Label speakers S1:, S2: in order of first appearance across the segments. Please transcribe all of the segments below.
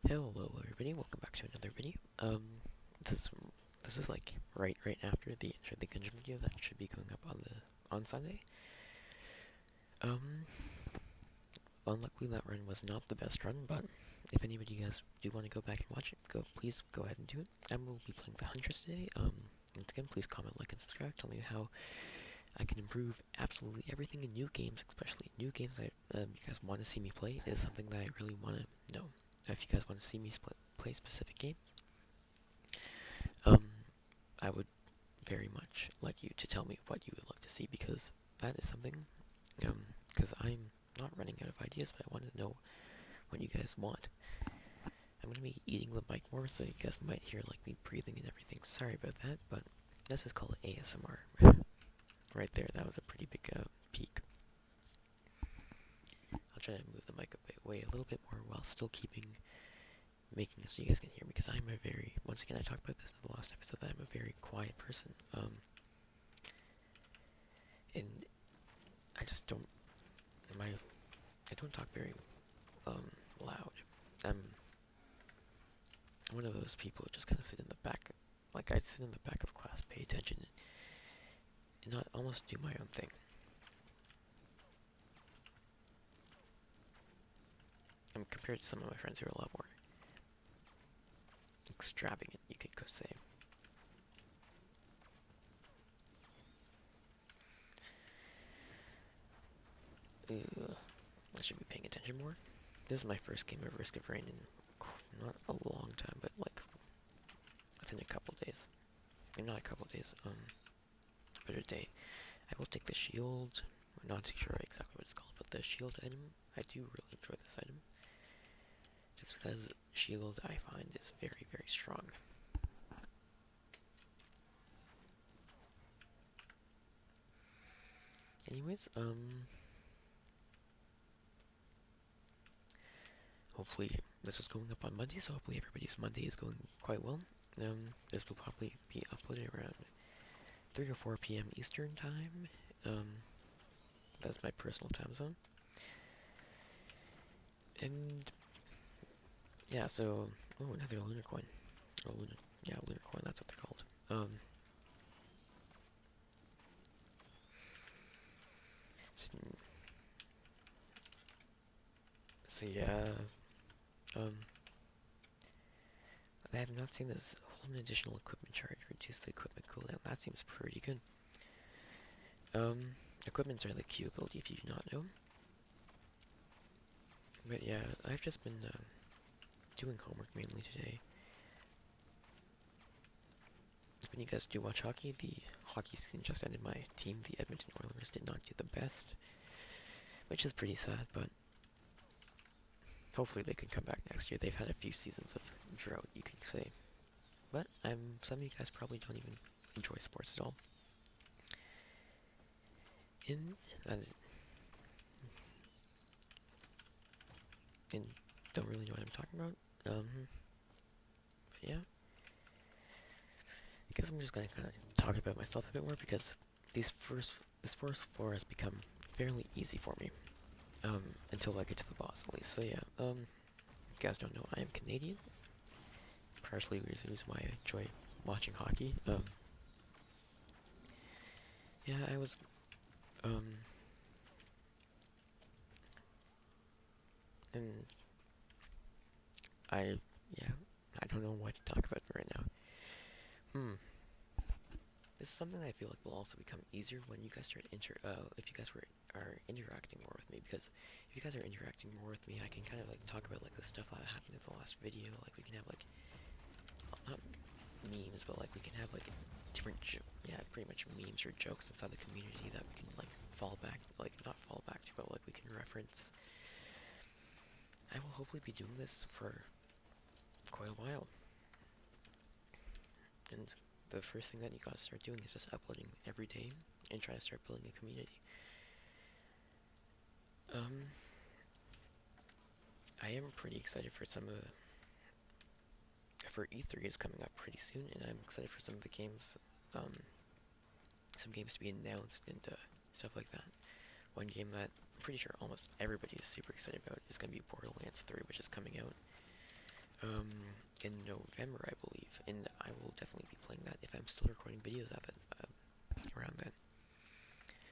S1: Hello everybody, welcome back to another video. This this is like right after the Gungeon video that should be going up on Sunday. Um, Unluckily that run was not the best run, but if anybody you guys do want to go back and watch it, please go ahead and do it. I will be playing the Huntress today. Once again, please comment, like, and subscribe. Tell me how I can improve absolutely everything in new games, especially new games that you guys want to see me play. Is something that I really want to know. If you guys want to see me play specific games. Um, I would very much like you to tell me what you would like to see because that is something, because I'm not running out of ideas, but I want to know what you guys want. I'm going to be eating the mic more, so you guys might hear like me breathing and everything. Sorry about that, but this is called ASMR. Right there, that was a pretty big peak. I'll try to move the mic away a little bit more while still making it so you guys can hear me, because I'm a very, once again I talked about this in the last episode, that I'm a very quiet person. And I just don't, I don't talk very loud. I'm one of those people who just kind of sit in the back, like I sit in the back of class, pay attention, and not almost do my own thing. And compared to some of my friends who are a lot more extravagant, you could say. I should be paying attention more. This is my first game of Risk of Rain in not a long time, but like within a couple days. Not a couple days, but a day. I will take the shield. I'm not too sure exactly what it's called, but the shield item, I do really enjoy this item. Just because shield, I find, is very, very strong. Anyways, hopefully this is going up on Monday, so hopefully everybody's Monday is going quite well. This will probably be uploaded around 3 or 4 p.m. Eastern time. That's my personal time zone. And yeah, so another lunar coin. Oh, lunar coin. That's what they're called. So yeah. I have not seen this. Hold an additional equipment charge. Reduce the equipment cooldown. That seems pretty good. Equipments are the Q ability if you do not know. But yeah, I've just been doing homework mainly today. When you guys do watch hockey, the hockey season just ended. My team, the Edmonton Oilers, did not do the best, which is pretty sad, but hopefully they can come back next year. They've had a few seasons of drought, you could say. But some of you guys probably don't even enjoy sports at all. And don't really know what I'm talking about. But yeah. I guess I'm just gonna kind of talk about myself a bit more because this first floor has become fairly easy for me. Until I get to the boss at least. So yeah, if you guys don't know, I am Canadian. Partially the reason why I enjoy watching hockey. Yeah, I was, and yeah, I don't know what to talk about right now. This is something I feel like will also become easier when you guys start if you guys are interacting more with me, because if you guys are interacting more with me, I can kind of like talk about like the stuff that happened in the last video. Like we can have like not memes, but like we can have like different pretty much memes or jokes inside the community that we can like not fall back to, but like we can reference. I will hopefully be doing this for quite a while. And the first thing that you gotta start doing is just uploading every day and try to start building a community. I am pretty excited for for E3 is coming up pretty soon, and I'm excited for some of the games, some games to be announced and stuff like that. One game that I'm pretty sure almost everybody is super excited about is going to be Borderlands 3, which is coming out. um, in November, I believe, and I will definitely be playing that if I'm still recording videos of it around then,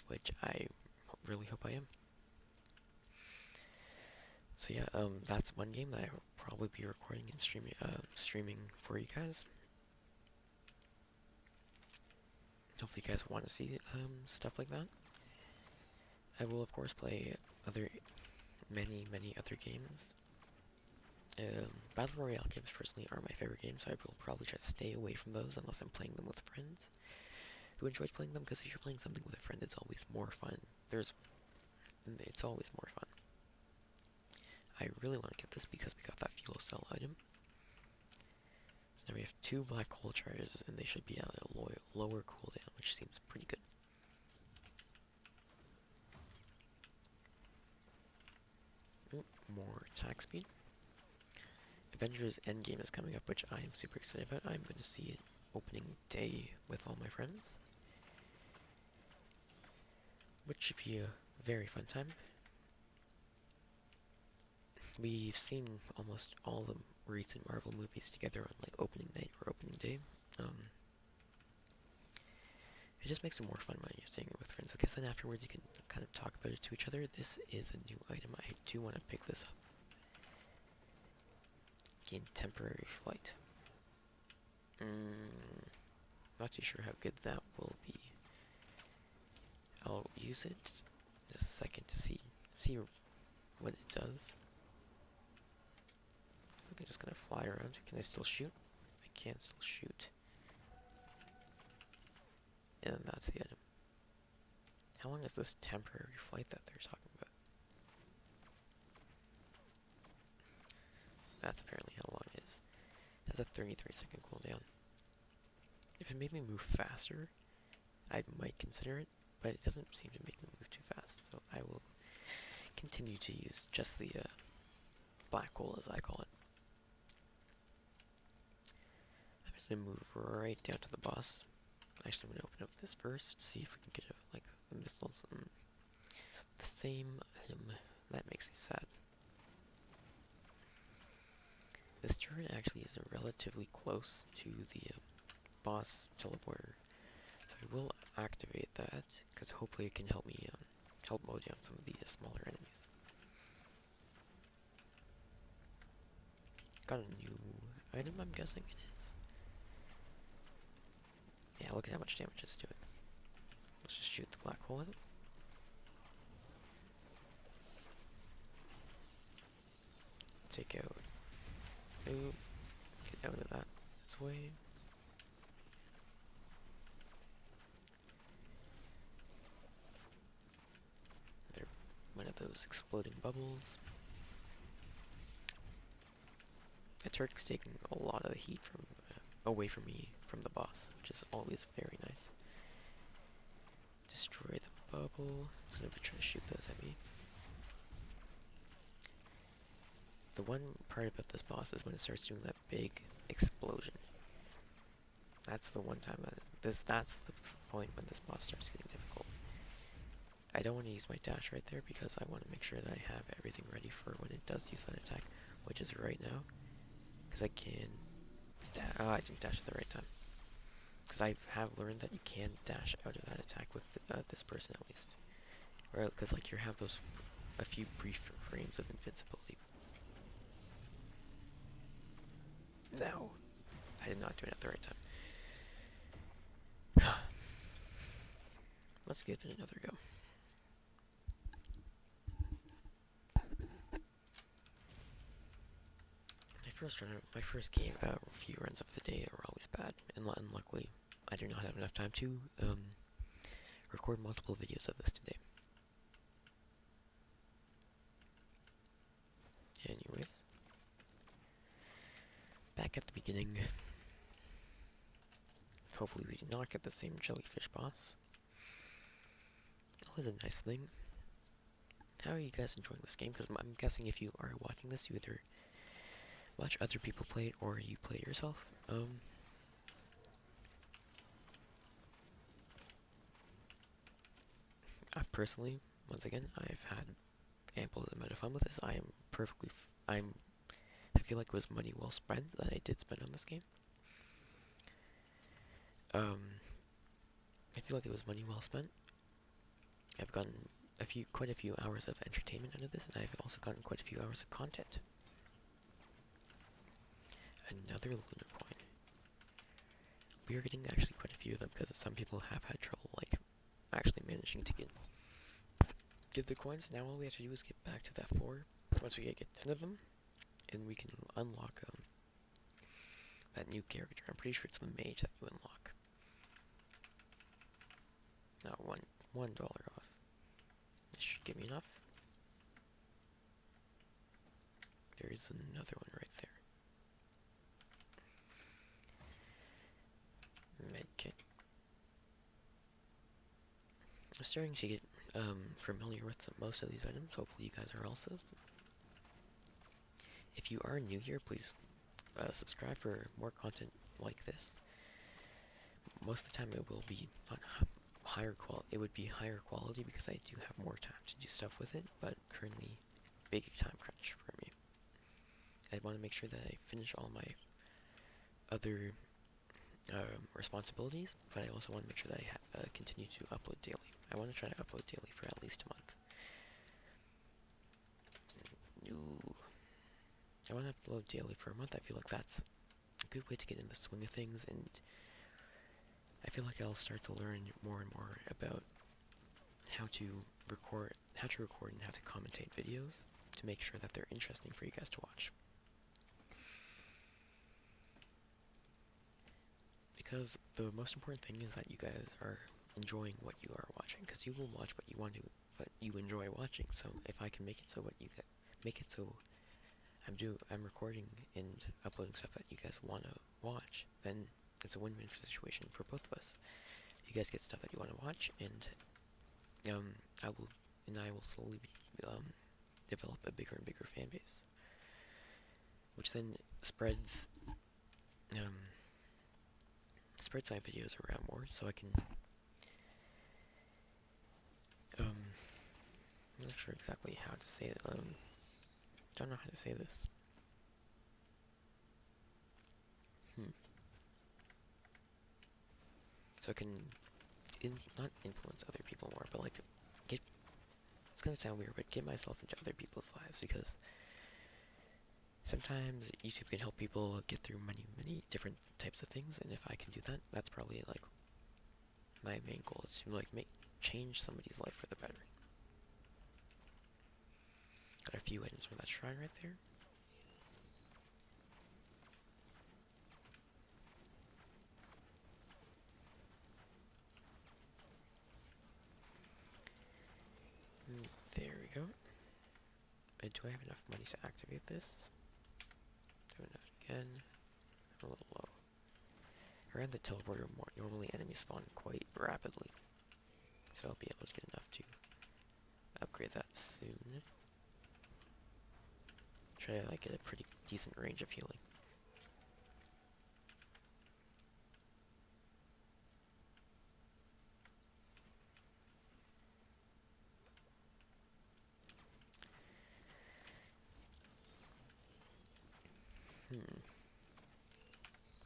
S1: which I really hope I am. So yeah, that's one game that I will probably be recording and streaming for you guys. Hopefully you guys want to see stuff like that. I will of course play many other games. Battle Royale games personally are my favorite games, so I will probably try to stay away from those unless I'm playing them with friends who enjoy playing them, because if you're playing something with a friend, it's always more fun. It's always more fun. I really want to get this because we got that fuel cell item. So now we have 2 black hole charges, and they should be at a lower cooldown, which seems pretty good. More attack speed. Avengers Endgame is coming up, which I am super excited about. I'm going to see it opening day with all my friends, which should be a very fun time. We've seen almost all the recent Marvel movies together on like opening night or opening day. It just makes it more fun when you're seeing it with friends. I guess then afterwards you can kind of talk about it to each other. This is a new item. I do want to pick this up. Gain temporary flight. Not too sure how good that will be. I'll use it in a second to see what it does. I'm just gonna fly around. Can I still shoot? I can still shoot. And that's the item. How long is this temporary flight that they're talking about? That's apparently how long it is. It has a 33-second cooldown. If it made me move faster, I might consider it, but it doesn't seem to make me move too fast, so I will continue to use just the black hole, as I call it. I'm just gonna move right down to the boss. Actually, I'm gonna open up this first, see if we can get like the missiles and the same item. That makes me sad. This turret actually is relatively close to the boss teleporter, so I will activate that because hopefully it can help me help mow down some of the smaller enemies. Got a new item, I'm guessing it is. Yeah, look at how much damage it's doing. Let's just shoot the black hole at it. Take out. Ooh, get out of that. This way. They're one of those exploding bubbles. The turret's taking a lot of the heat from away from me from the boss, which is always very nice. Destroy the bubble. It's gonna be trying to shoot those at me. The one part about this boss is when it starts doing that big explosion. That's the one time that's the point when this boss starts getting difficult. I don't want to use my dash right there because I want to make sure that I have everything ready for when it does use that attack, which is right now. Because I can... I didn't dash at the right time. Because I have learned that you can dash out of that attack with this person at least. Or because like you have those a few brief frames of invincibility. No, I did not do it at the right time. Let's give it another go. My first few runs of the day are always bad, and unluckily, I do not have enough time to record multiple videos of this today. Anyways, back at the beginning. Hopefully we do not get the same jellyfish boss. Always a nice thing. How are you guys enjoying this game? Because I'm guessing if you are watching this, you either watch other people play it or you play it yourself. Personally, once again, I've had ample amount of fun with this. I am perfectly, I'm have feel like it was money well spent that I did spend on this game. Um, I feel like it was money well spent. I've gotten quite a few hours of entertainment out of this, and I've also gotten quite a few hours of content. Another lunar coin. We are getting actually quite a few of them because some people have had trouble like actually managing to get the coins. Now all we have to do is get back to that 4. Once we get 10 of them, and we can unlock that new character. I'm pretty sure it's the mage that you unlock. Now $1 off. This should give me enough. There's another one right there. Medkit. I'm starting to get familiar with most of these items. Hopefully you guys are also. If you are new here, please subscribe for more content like this. Most of the time it will be on higher quality. It would be higher quality because I do have more time to do stuff with it. But currently, big time crunch for me. I want to make sure that I finish all my other responsibilities, but I also want to make sure that I continue to upload daily. I want to try to upload daily for at least a month. Ooh. I want to upload daily for a month. I feel like that's a good way to get in the swing of things, and I feel like I'll start to learn more and more about how to record and how to commentate videos to make sure that they're interesting for you guys to watch. Because the most important thing is that you guys are enjoying what you are watching, because you will watch what you want to, what you enjoy watching. So if I can make it so I'm recording and uploading stuff that you guys want to watch, then it's a win-win situation for both of us. You guys get stuff that you want to watch, and I will slowly develop a bigger and bigger fan base, which then spreads my videos around more, so I can I'm not sure exactly how to say it. Don't know how to say this. So I can not influence other people more, but like get. It's gonna sound weird, but get myself into other people's lives, because sometimes YouTube can help people get through many different types of things, and if I can do that, that's probably like my main goal, is to like change somebody's life for the better. Got a few items from that shrine right there. There we go. Do I have enough money to activate this? Do enough again. I'm a little low. Around the teleporter, normally enemies spawn quite rapidly, so I'll be able to get enough to upgrade that soon. Try to like get a pretty decent range of healing.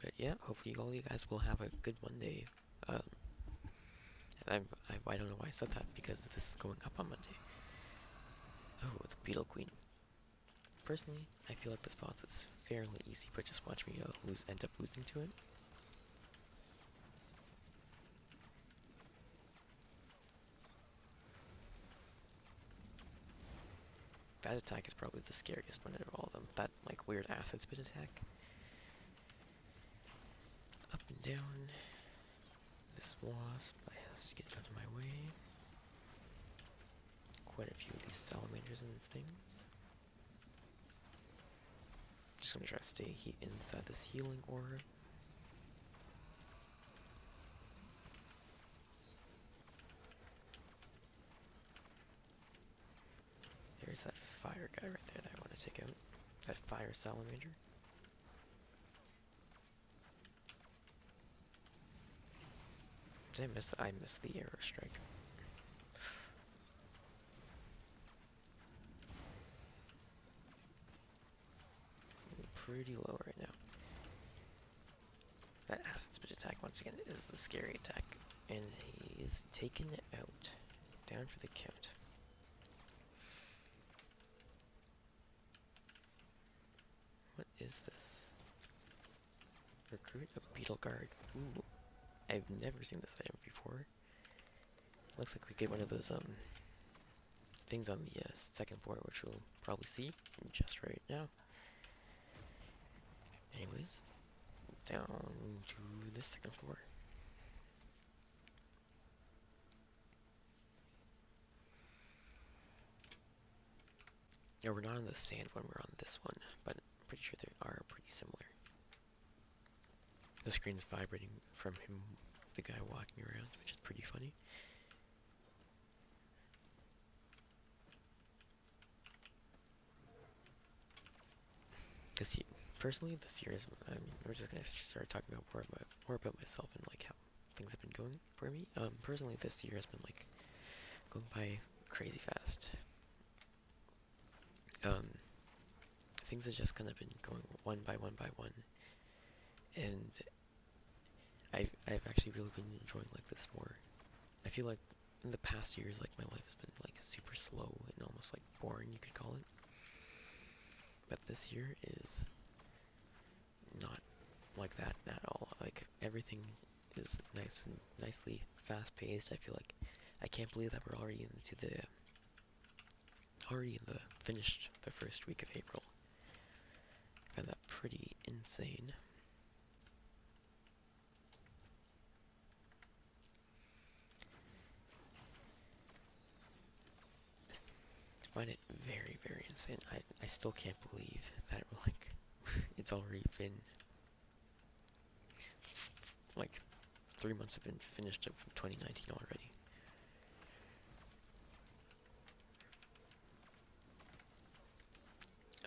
S1: But yeah, hopefully all you guys will have a good Monday. I don't know why I said that, because this is going up on Monday. Oh, the Beetle Queen. Personally, I feel like this boss is fairly easy, but just watch me end up losing to it. That attack is probably the scariest one out of all of them. That like weird acid spit attack. Up and down. This wasp, I have to get out of my way. Quite a few of these salamanders and things. Just gonna try to stay inside this healing aura. There's that fire guy right there that I want to take out. That fire salamander. Did I miss? I missed the arrow strike. pretty low right now. That acid spit attack, once again, is the scary attack. And he is taken out. Down for the count. What is this? Recruit a beetle guard. Ooh, I've never seen this item before. Looks like we get one of those things on the second floor, which we'll probably see just right now. Anyways, down to the second floor. Yeah, we're not on the sand one, we're on this one, but I'm pretty sure they are pretty similar. The screen's vibrating from him, the guy walking around, which is pretty funny. Personally, this year is, I mean, we're just gonna start talking about more about myself and like how things have been going for me. Personally, this year has been like going by crazy fast. Things have just kind of been going one by one by one, and I've actually really been enjoying like this more. I feel like in the past years, like my life has been like super slow and almost like boring, you could call it. But this year is not like that at all. Like everything is nice and nicely fast paced. I feel like I can't believe that we're already in the finished the first week of April. I find that pretty insane. I find it very, very insane. I still can't believe that like it's already been like 3 months have been finished of 2019 already.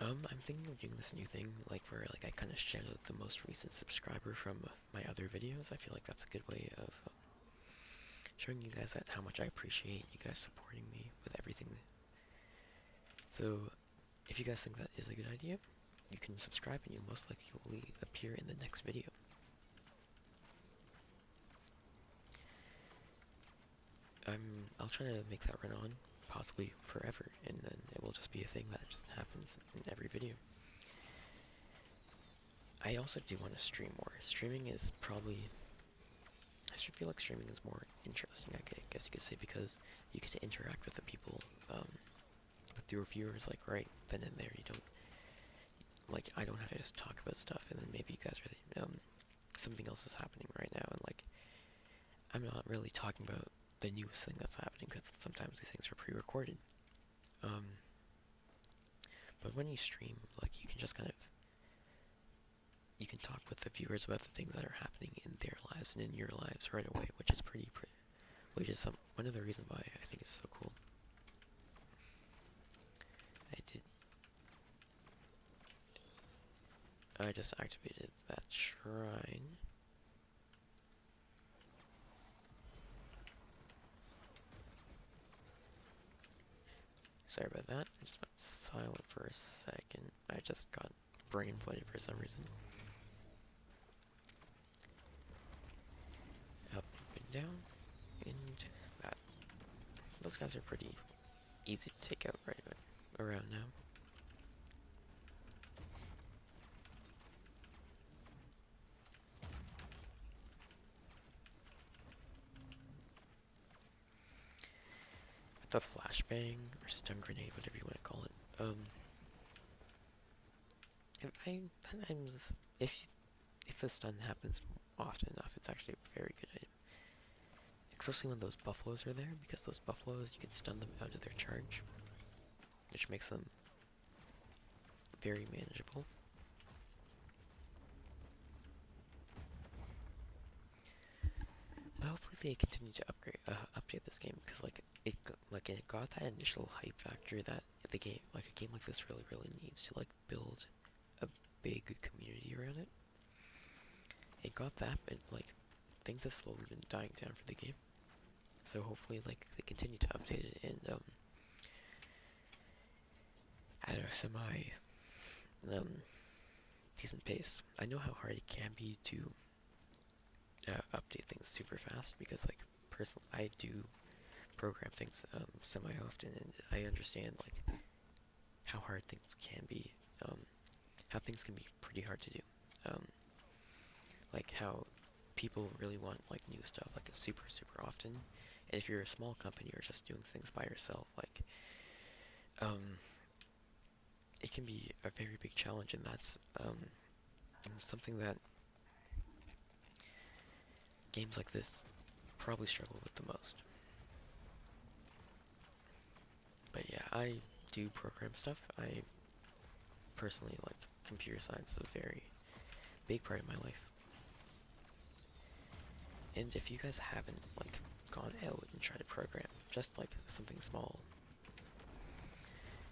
S1: I'm thinking of doing this new thing, like where like I kind of shout out the most recent subscriber from my other videos. I feel like that's a good way of showing you guys that how much I appreciate you guys supporting me with everything. So, if you guys think that is a good idea, you can subscribe and you'll most likely appear in the next video. I'll try to make that run on, possibly forever, and then it will just be a thing that just happens in every video. I also do want to stream more. Streaming is probably, I should feel like streaming is more interesting, I guess you could say, because you get to interact with the people, with your viewers, like right then and there. You don't, like, I don't have to just talk about stuff, and then maybe you guys are, something else is happening right now, and like, I'm not really talking about the newest thing that's happening, because sometimes these things are pre-recorded. But when you stream, like, you can just kind of, you can talk with the viewers about the things that are happening in their lives and in your lives right away, which is which is one of the reasons why I think it's so cool. I just activated that shrine. Sorry about that. I just went silent for a second. I just got brain flooded for some reason. Up and down, and that. Those guys are pretty easy to take out right around now. The flashbang or stun grenade, whatever you want to call it. Sometimes if the stun happens often enough, it's actually a very good item. Especially when those buffaloes are there, because those buffaloes, you can stun them out of their charge, which makes them very manageable. But hopefully they continue to update this game, because it got that initial hype factor that a game like this really needs to like build a big community around it. It got that, but like things have slowly been dying down for the game. So hopefully like they continue to update it and add a semi decent pace. I know how hard it can be to update things super fast because, like, personally, I do program things semi-often, and I understand like how hard things can be, um, how things can be pretty hard to do, um, like how people really want like new stuff like super often, and if you're a small company or just doing things by yourself, like um, it can be a very big challenge, and that's something that games like this probably struggle with the most. But yeah, I do program stuff. I personally like computer science is a very big part of my life. And if you guys haven't like gone out and tried to program just like something small,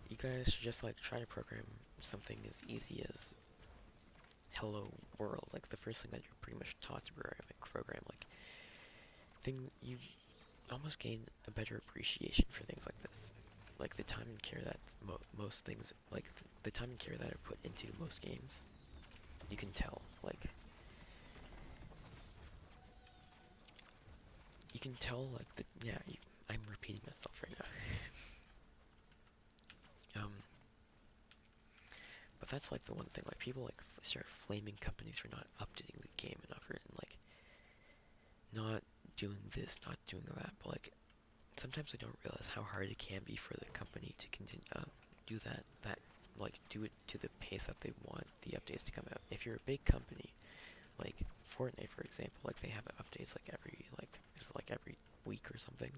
S1: you guys should just like try to program something as easy as hello world, like the first thing that you're pretty much taught to program, like thing you almost gain a better appreciation for things like this. Like the time and care that most things, like the time and care that are put into most games, you can tell, like, you can tell, like, yeah, I'm repeating myself right now. But that's like the one thing, like people like start flaming companies for not updating the game enough, or like not doing this, not doing that. But like sometimes they don't realize how hard it can be for the company to continue do that like do it to the pace that they want the updates to come out. If you're a big company, like Fortnite for example, like they have updates like every week or something.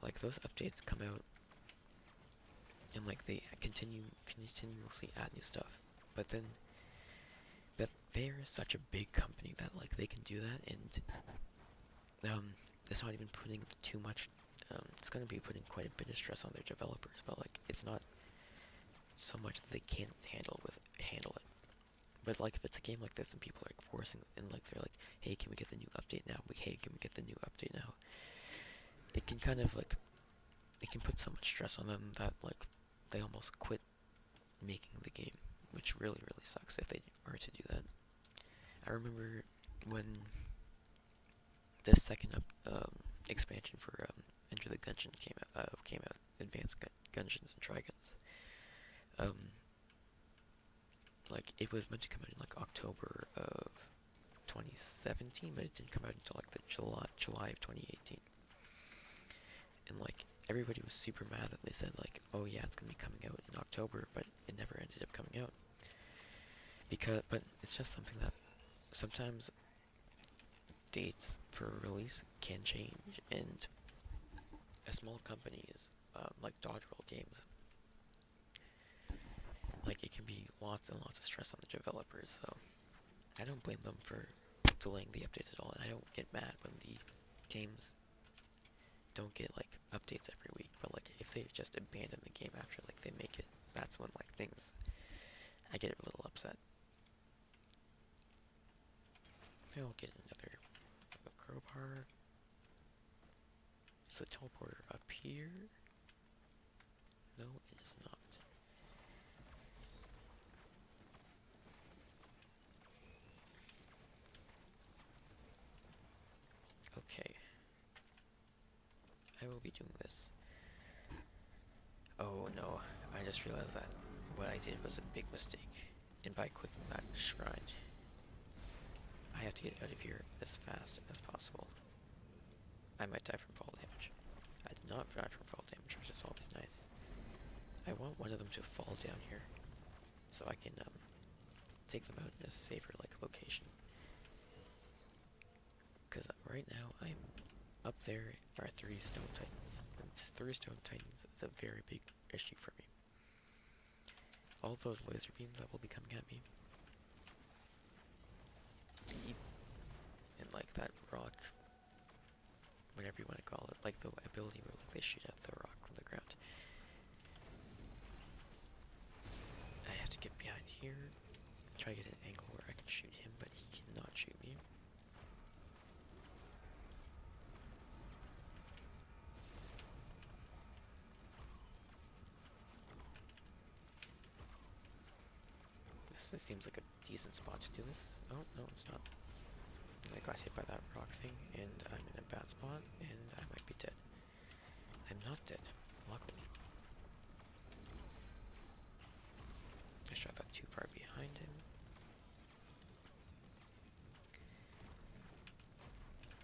S1: Like those updates come out and like they continuously add new stuff. But then but they're such a big company that like they can do that, and it's not even putting too much. It's going to be putting quite a bit of stress on their developers, but like it's not so much that they can't handle it. But like if it's a game like this and people are like forcing and like they're like, hey, can we get the new update now? Hey, can we get the new update now? It can kind of like it can put so much stress on them that like they almost quit making the game, which really sucks if they were to do that. I remember when the second expansion for Enter the Gungeon came out, Advanced Gungeons and Dragons. Um, like it was meant to come out in like October of 2017, but it didn't come out until like the July of 2018. And like everybody was super mad that they said like, oh yeah, it's gonna be coming out in October, but it never ended up coming out. But it's just something that sometimes dates for release can change, and a small companies like Dodgeball Games, like it can be lots and lots of stress on the developers. So I don't blame them for delaying the updates at all, and I don't get mad when the games don't get like updates every week. But like if they just abandon the game after like they make it, that's when like things I get a little upset. I'll get another crowbar. Is the teleporter up here? No, it is not. Okay. I will be doing this. Oh no, I just realized that what I did was a big mistake. And by clicking that shrine, I have to get out of here as fast as possible. I might die from fall damage. I did not die from fall damage, which is always nice. I want one of them to fall down here, so I can take them out in a safer like location. Because right now I'm up there are 3 stone titans, and 3 stone titans is a very big issue for me. All those laser beams that will be coming at me, and like that rock, whatever you want to call it, like the ability where like they shoot at the rock from the ground. I have to get behind here, try to get an angle where I can shoot him, but he cannot shoot me. This seems like a decent spot to do this. Oh, no, it's not. I got hit by that rock thing, and I'm in a bad spot, and I might be dead. I'm not dead, luckily. I shot that too far behind him.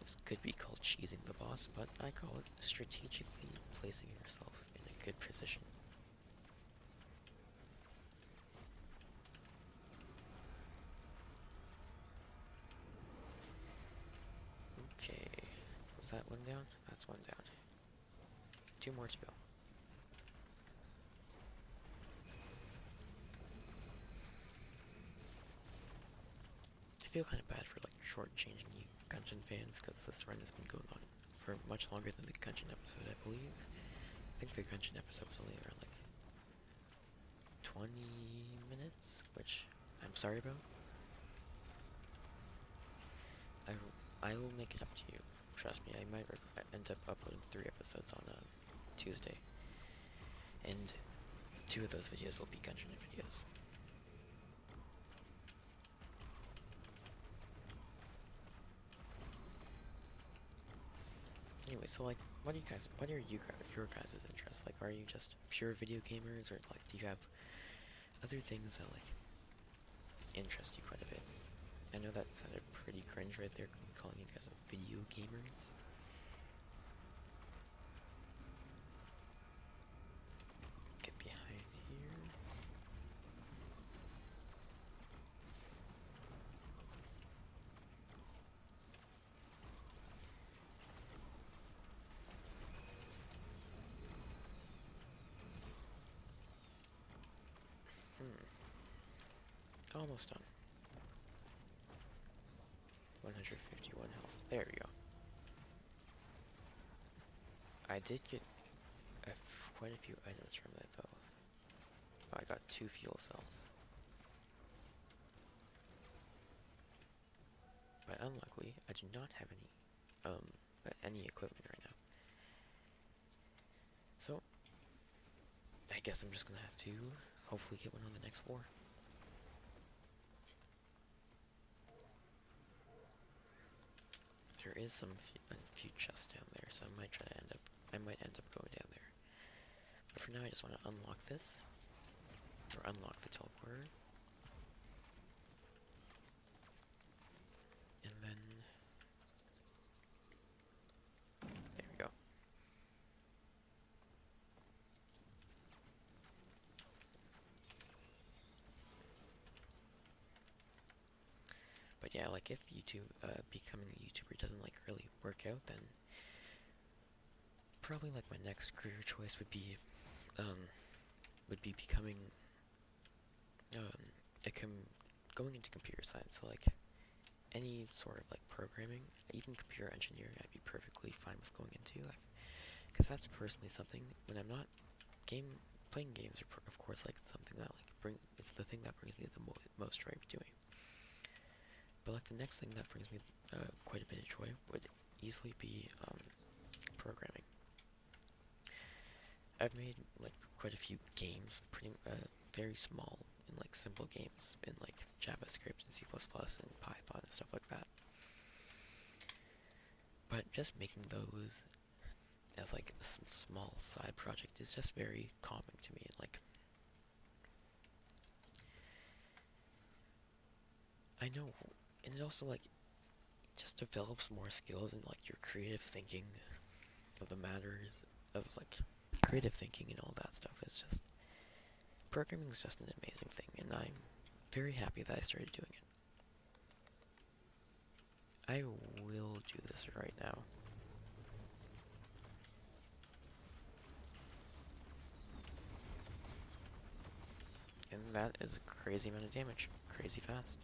S1: This could be called cheesing the boss, but I call it strategically placing yourself in a good position. Okay, was that one down? That's one down. 2 more to go. I feel kind of bad for like shortchanging you Genshin fans, because this run has been going on for much longer than the Genshin episode, I believe. I think the Genshin episode was only around like 20 minutes, which I'm sorry about. I will make it up to you. Trust me, I might end up uploading 3 episodes on Tuesday, and 2 of those videos will be Genshin videos. Anyway, so like, what are your guys' interests? Like, are you just pure video gamers, or like, do you have other things that like interest you quite a bit? I know that sounded pretty cringe right there, calling you guys video gamers. Get behind here. Almost done. 151 health. There we go. I did get quite a few items from that though. Oh, I got 2 fuel cells. But unluckily, I do not have any equipment right now. So, I guess I'm just gonna have to hopefully get one on the next floor. There is a few chests down there, so I might end up going down there. But for now, I just want to unlock this, or unlock the teleporter, and then there we go. But yeah, like if becoming a YouTuber doesn't like really work out, then probably like my next career choice would be becoming going into computer science. So like any sort of like programming, even computer engineering, I'd be perfectly fine with going into. Because that's personally something when I'm not playing games are of course like something that like it's the thing that brings me the most joy doing. But like the next thing that brings me quite a bit of joy would easily be programming. I've made like quite a few games, very small and like simple games in like JavaScript and C++ and Python and stuff like that. But just making those as like a small side project is just very calming to me. And like, I know, and it also like just develops more skills in like your creative thinking of the matters of like creative thinking and all that stuff. It's just programming is just an amazing thing, and I'm very happy that I started doing it. I will do this right now. And that is a crazy amount of damage. Crazy fast.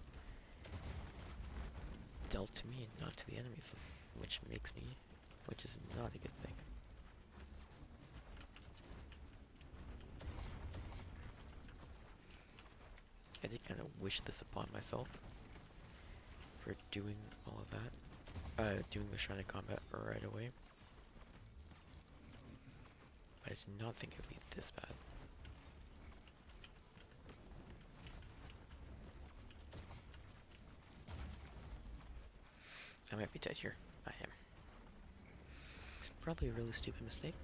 S1: Dealt to me, not to the enemies. Which is not a good thing. I did kind of wish this upon myself for doing all of that. Doing the Shrine of Combat right away. But I did not think it would be this bad. I might be dead here. I am. Probably a really stupid mistake.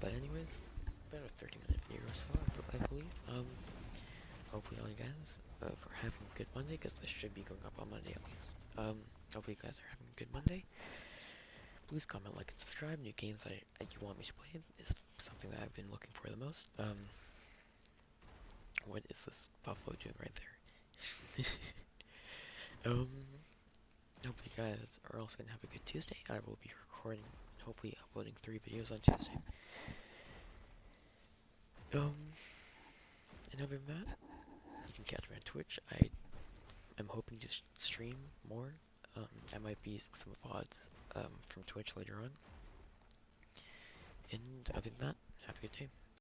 S1: But anyways, about a 30-minute video or so, I believe. Hopefully all you guys are having a good Monday, because this should be going up on Monday at least. Hopefully you guys are having a good Monday. Please comment, like, and subscribe. New games that you want me to play is something that I've been looking for the most. What is this buffalo doing right there? Hopefully you guys are also gonna have a good Tuesday. I will be recording, hopefully uploading 3 videos on Tuesday. And other than that, you can catch me on Twitch. I am hoping to stream more. I might be using some VODs from Twitch later on. And other than that, have a good day.